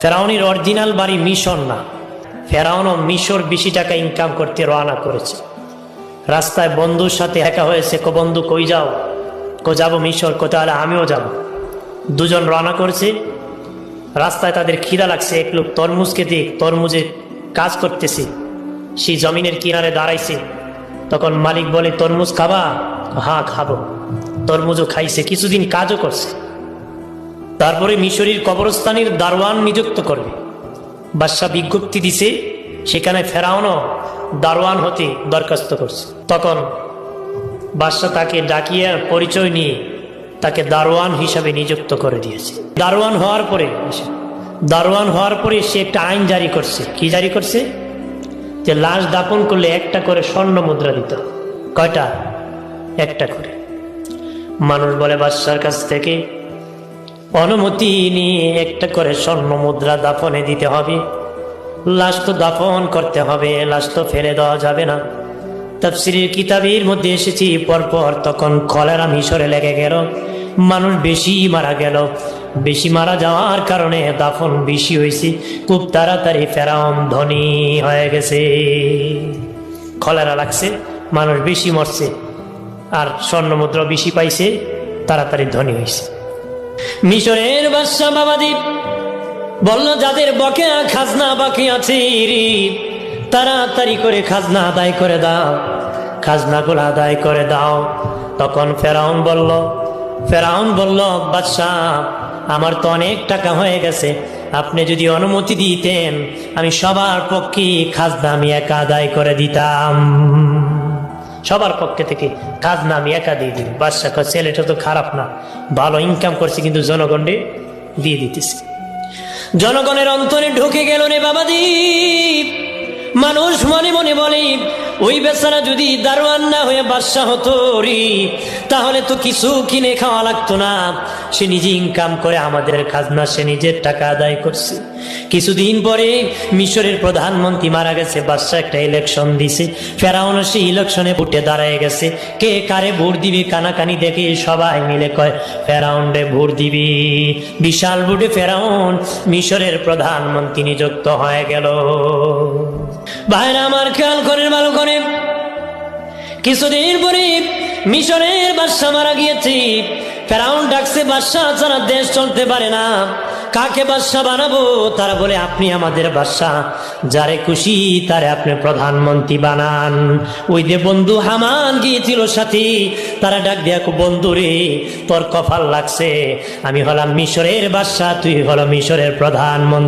ফেরাউনের অরিজিনাল বাড়ি মিশর না, ফেরাউনও মিশর বেশি টাকা ইনকাম করতে রওনা করেছে। রাস্তায় বন্ধুর সাথে দেখা হয়েছে, কো বন্ধু কই যাও? কো যাবো মিশর। কো তাহলে আমিও যাব। দুজন রওনা করেছে। রাস্তায় তাদের খিদা লাগছে, এক লোক তরমুজ খেতে তরমুজে কাজ করতেছে, সেই জমিনের কিনারে দাঁড়াইছে। তখন মালিক বলে, তরমুজ খাবা? হ্যাঁ খাবো। তরমুজও খাইছে, কিছুদিন কাজও করছে। তারপরে মিশরের কবরস্থানের দারোয়ান নিযুক্ত করবে। বাদশাহ বিজ্ঞপ্তি দিছে, সেখানে ফেরাউনও দারোয়ান হতে দরখাস্ত করছে। তখন বাদশাহ তাকে ডাকিয়ে পরিচয় নিয়ে তাকে দারোয়ান হিসাবে নিযুক্ত করে দিয়েছে। দারোয়ান হওয়ার পরে সে একটা আইন জারি করছে। কি জারি করছে? যে লাশ দাফন করলে একটা করে স্বর্ণ মুদ্রা দিত। কয়টা? একটা করে। মানুষ বলে বাদশার কাছ থেকে অনুমতি নিয়ে একটা করে স্বর্ণ মুদ্রা দাফনে দিতে হবে। লাশ তো দাফন করতে হবে, লাশ তো ফেলে দেওয়া যাবে না। তাফসীরের কিতাবের মধ্যে এসেছি পরপর তখন কলেরা মিশরে লেগে গেল, মানুষ বেশি মারা গেল। বেশি মারা যাওয়ার কারণে দাফন বেশি হয়েছে। খুব তাড়াতাড়ি ফেরাউন ধনী হয়ে গেছে। কলেরা লাগছে, মানুষ বেশি মরছে, আর স্বর্ণ মুদ্রা বেশি পাইছে, তাড়াতাড়ি ধনী হয়েছে। মিশরের বাদশাহ বাবাজি বলল, যাদের বকেয়া খাজনা বাকি আছে তাড়াতাড়ি করে খাজনা আদায় করে দাও, খাজনাগুলো আদায় করে দাও। তখন ফেরাউন বলল, বাদশাহ আমার তো অনেক টাকা হয়ে গেছে, আপনি যদি অনুমতি দিতেন আমি সবার পক্ষে খাজনা আমি একা আদায় করে দিতাম। সবার পক্ষে থেকে খাজনা আমি একা দিয়ে দিই। বাদশাহ ছেলেটা তো খারাপ না, ভালো ইনকাম করছে, কিন্তু জনগণে দিয়ে দিতেছে। জনগণের অন্তরে ঢুকে গেল রে বাবাজি। মানুষ মনে মনে বলে, ওই বেচারা যদি দারোয়ান না হয়ে বাদশাহ হতো তাহলে তো কিছু কিনে খাওয়া লাগতো না। সে নিজে ইনকাম করে আমাদের খাজনা সে নিজের টাকা আদায় করছে। কিছুদিন পরে মিশরের প্রধানমন্ত্রী মারা গেছে, বাদশাহ একটা ইলেকশন দিছে। ফেরাউন সেই ইলেকশনে ভোটে দাঁড়ায় গেছে। কে কারে ভোট দিবি কানাকানি দেখে সবাই মিলে কয় ফেরাউন রে ভোট দিবি। বিশাল ভোটে ফেরাউন মিশরের প্রধানমন্ত্রী নিযুক্ত হয়ে গেল। ভাইরা আমার খেয়াল করেন ভালো করে, কিছুদিন পরে মিশরের বাদশাহ মারা গিয়েছে। ফেরাউন ডাকছে, বাদশাহ ছাড়া দেশ চলতে পারে না, কাকে বাদশাহ বানাবো? তারা বলে, আপনি আমাদের বাদশাহ, যারে খুশি তারে আপনি প্রধানমন্ত্রী বানান। ওই যে বন্ধু হামান গিয়েছিল সাথে, তারা ডাক দিয়া, বন্ধু রে তোর কপাল লাগছে, আমি হলাম মিশরের বাদশাহ, তুই হলো মিশরের প্রধানমন্ত্রী।